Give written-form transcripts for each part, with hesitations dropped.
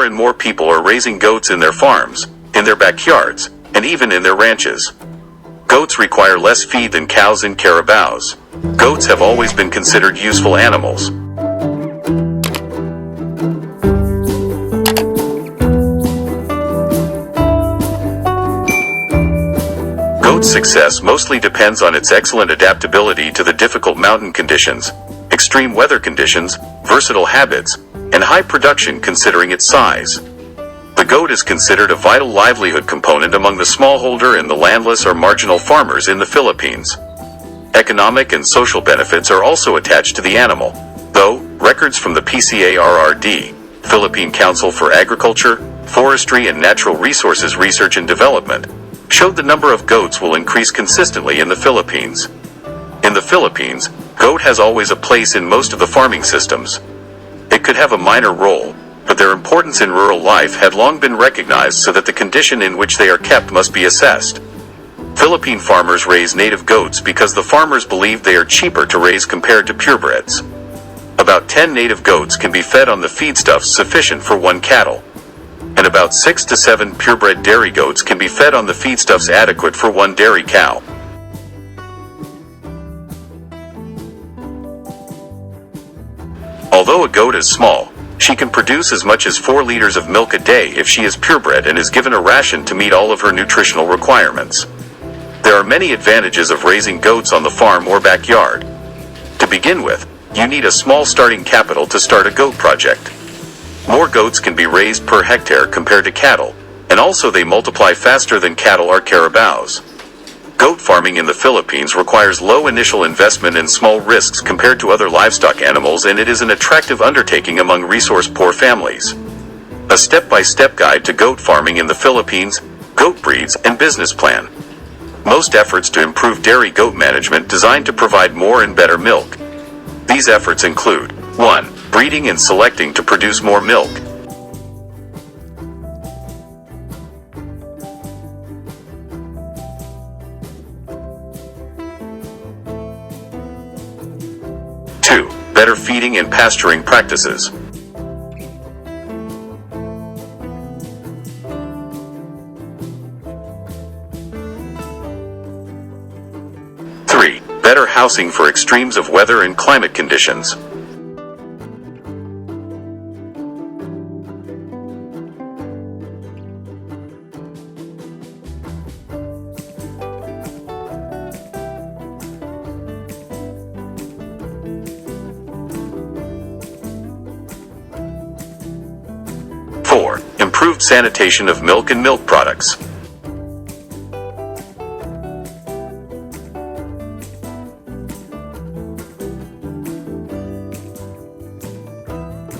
more and more people are raising goats in their farms, in their backyards, and even in their ranches. Goats require less feed than cows and carabaos. Goats have always been considered useful animals. Goat's success mostly depends on its excellent adaptability to the difficult mountain conditions, extreme weather conditions, versatile habits, and high production considering its size. The goat is considered a vital livelihood component among the smallholder and the landless or marginal farmers in the Philippines. Economic and social benefits are also attached to the animal, though records from the PCARRD, Philippine Council for Agriculture, Forestry and Natural Resources Research and Development, showed the number of goats will increase consistently in the Philippines. In the Philippines, goat has always a place in most of the farming systems. It could have a minor role, but their importance in rural life had long been recognized so that the condition in which they are kept must be assessed. Philippine farmers raise native goats because the farmers believe they are cheaper to raise compared to purebreds. About 10 native goats can be fed on the feedstuffs sufficient for one cattle, and about 6 to 7 purebred dairy goats can be fed on the feedstuffs adequate for one dairy cow. Although a goat is small, she can produce as much as 4 liters of milk a day if she is purebred and is given a ration to meet all of her nutritional requirements. There are many advantages of raising goats on the farm or backyard. To begin with, you need a small starting capital to start a goat project. More goats can be raised per hectare compared to cattle, and also they multiply faster than cattle or carabaos. Goat farming in the Philippines requires low initial investment and small risks compared to other livestock animals, and it is an attractive undertaking among resource-poor families. A step-by-step guide to goat farming in the Philippines, goat breeds, and business plan. Most efforts to improve dairy goat management designed to provide more and better milk. These efforts include 1. Breeding and selecting to produce more milk. 2. Better feeding and pasturing practices. 3. Better housing for extremes of weather and climate conditions. 4. Improved sanitation of milk and milk products.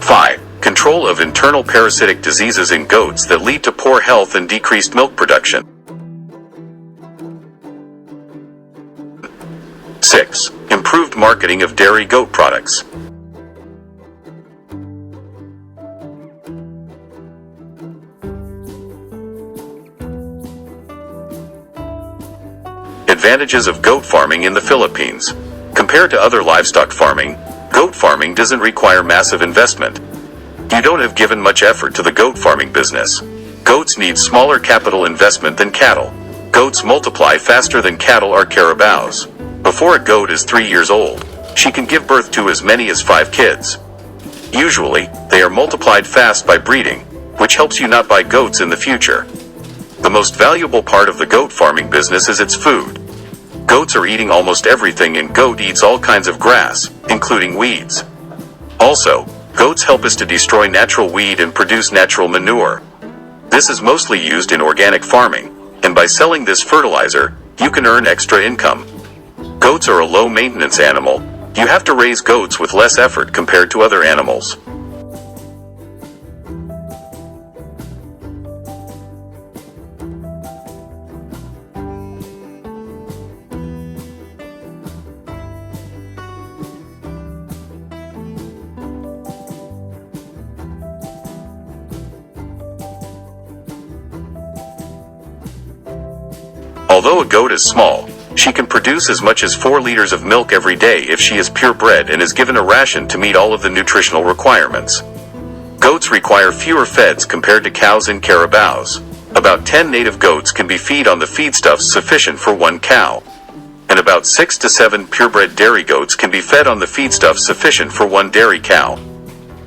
5. Control of internal parasitic diseases in goats that lead to poor health and decreased milk production. 6. Improved marketing of dairy goat products. 7. Advantages of goat farming in the Philippines. Compared to other livestock farming, goat farming doesn't require massive investment. You don't have given much effort to the goat farming business. Goats need smaller capital investment than cattle. Goats multiply faster than cattle or carabaos. Before a goat is 3 years old, she can give birth to as many as 5 kids. Usually, they are multiplied fast by breeding, which helps you not buy goats in the future. The most valuable part of the goat farming business is its food. Goats are eating almost everything, and goat eats all kinds of grass, including weeds. Also, goats help us to destroy natural weed and produce natural manure. This is mostly used in organic farming, and by selling this fertilizer, you can earn extra income. Goats are a low-maintenance animal. You have to raise goats with less effort compared to other animals. Although a goat is small, she can produce as much as 4 liters of milk every day if she is purebred and is given a ration to meet all of the nutritional requirements. Goats goats require fewer feds compared to cows and carabaos. About 10 native goats can be fed on the feedstuffs sufficient for one cow. And about 6 to 7 purebred dairy goats can be fed on the feedstuffs sufficient for one dairy cow.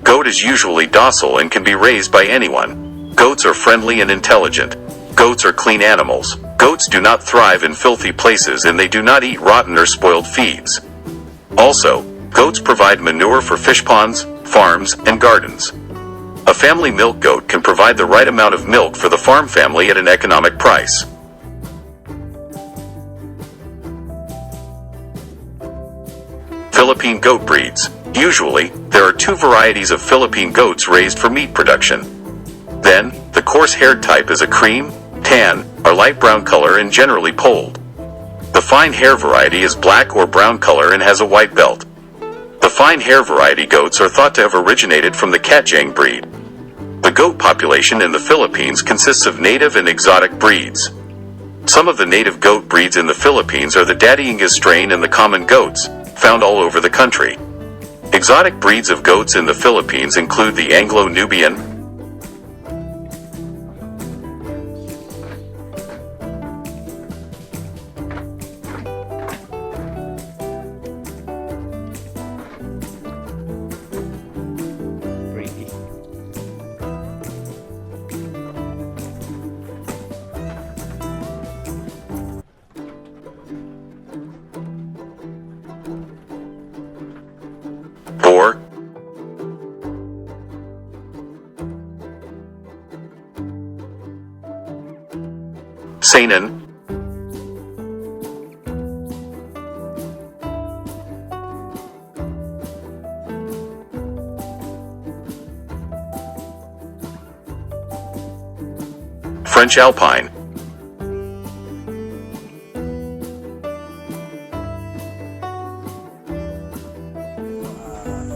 Goat is usually docile and can be raised by anyone. Goats are friendly and intelligent. Goats are clean animals. Goats do not thrive in filthy places and they do not eat rotten or spoiled feeds. Also, goats provide manure for fish ponds, farms, and gardens. A family milk goat can provide the right amount of milk for the farm family at an economic price. Philippine goat breeds. Usually, there are two varieties of Philippine goats raised for meat production. Then, the coarse-haired type is a cream, tan, or light brown color and generally polled. The fine hair variety is black or brown color and has a white belt. The fine hair variety goats are thought to have originated from the Katjang breed. The goat population in the Philippines consists of native and exotic breeds. Some of the native goat breeds in the Philippines are the Datiangas strain and the common goats, found all over the country. Exotic breeds of goats in the Philippines include the Anglo-Nubian, Boer, Saanen, French Alpine,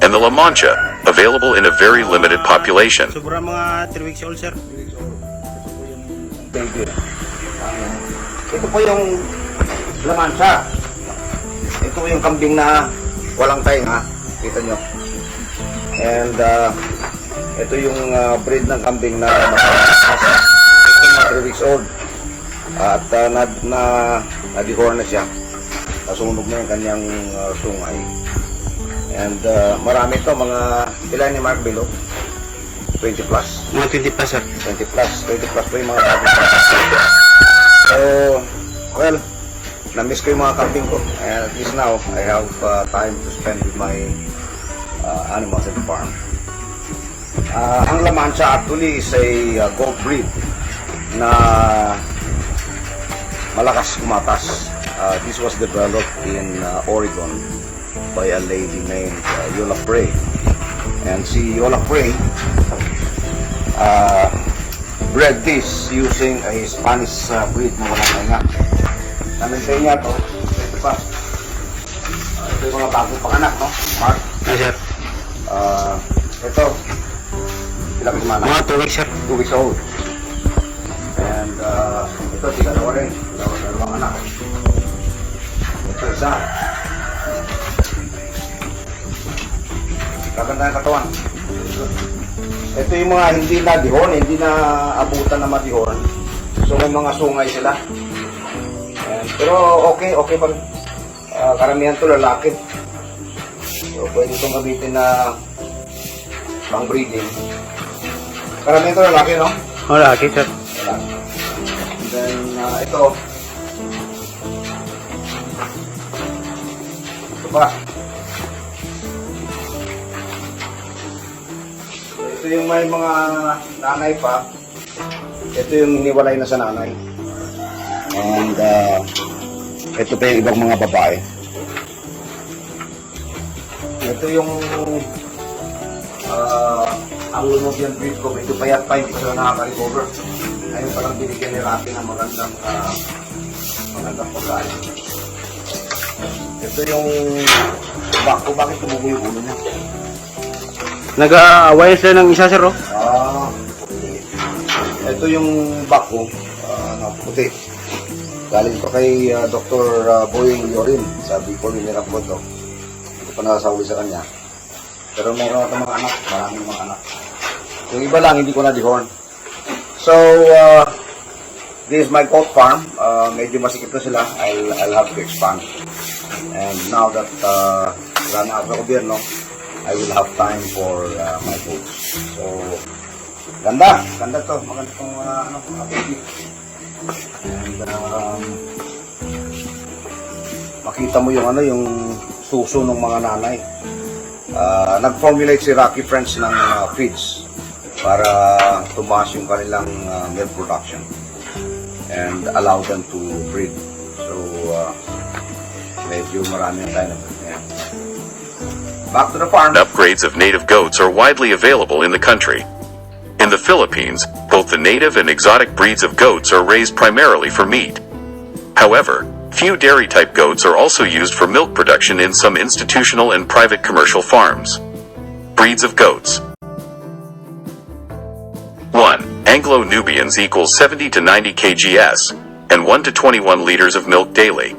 and the La Mancha, available in a very limited population. Sobrang mga 3 weeks old, sir. Baby. Ito po yung lamansa. Ito po yung kambing na walang tainga. Kita nyo. And ito yung breed ng kambing na ito mga 3 weeks old. At na-dehorn na siya. Nasunog na yung kanyang sungay. And marami ito, mga ilan ni Mark Bilo? 20 plus. Mga 20 plus, sir. 20 plus po yung mga kambing. So, well, na-miss ko yung mga kambing ko. And at least now, I have time to spend with my animals at the farm. Ang La Mancha actually is a goat breed na malakas kumatas. This was developed in Oregon by a lady named Yola Prey. And si Yola Prey bred this using a Spanish breed na walang tainga. Na-maintain niya ito. Ito pa. Ito yung mga bagong panganak, no? Mark? Yes, sir. Ito. Ilang kumana? Mga 2 weeks, sir. 2 weeks old. And ito, dalawa rin. Dalawang anak. Ito isa. Kaganda ng katawan. Ito yung mga hindi na dihon, hindi na abutan na madihon. So may mga sungay sila. Pero okay pa. Karamihan to lalaki. So pwede itong gamitin na pang breeding. Karamihan to lalaki, no? Lalaki, sir. Lalaki. And then ito. Ito pa. Ito yung may mga nanay pa. Ito yung iniwalay na sa nanay. And ito pa yung ibang mga babae. Ito yung Anglo-Nubian breed ko. Ito pa yan pa hindi pa sila nakaka-recover. Ayun palang binigyan ni Rafi ng magandang pagkain. Ito yung bako. Bakit tumubo yung ulo niya? Nag-aaway sila ng isa, sir, oh. Ito yung bako, puti. Galing pa kay Dr. Boying Yorin. Sabi ko, linirap ko ito. Hindi ko pa nasasawi sa kanya. Pero meron ito mga anak, maraming mga anak. Yung iba lang, hindi ko na dehorn. So, this is my goat farm. Medyo masikip na sila. I'll have to expand. And now that wala na ako sa gobyerno, I will have time for my goats. So, ganda. Ganda to. Maganda itong baby. And, makita mo yung yung suso ng mga nanay. Nag-formulate si Rocky Friends ng feeds para tumaas yung kanilang milk production and allow them to breed. So, medyo marami na tayo na. Back to the farm. Upgrades of native goats are widely available in the country. In the Philippines, both the native and exotic breeds of goats are raised primarily for meat. However, few dairy-type goats are also used for milk production in some institutional and private commercial farms. Breeds of goats. 1. Anglo-Nubians equals 70 to 90 kgs, and 1 to 21 liters of milk daily.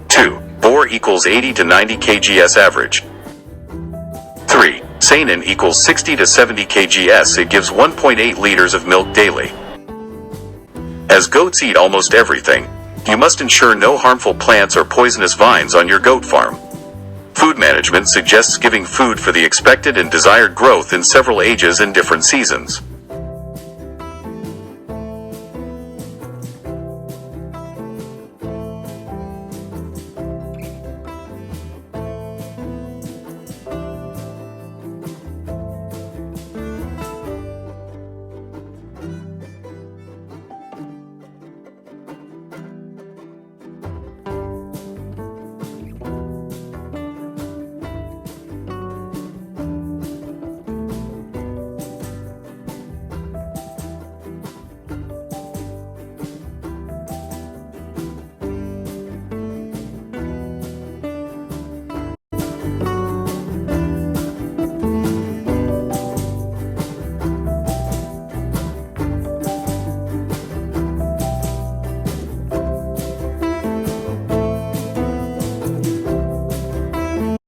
2. Boer equals 80 to 90 kgs average. 3. Saanen equals 60 to 70 kgs. It gives 1.8 liters of milk daily. As goats eat almost everything, you must ensure no harmful plants or poisonous vines on your goat farm. Food management suggests giving food for the expected and desired growth in several ages and different seasons.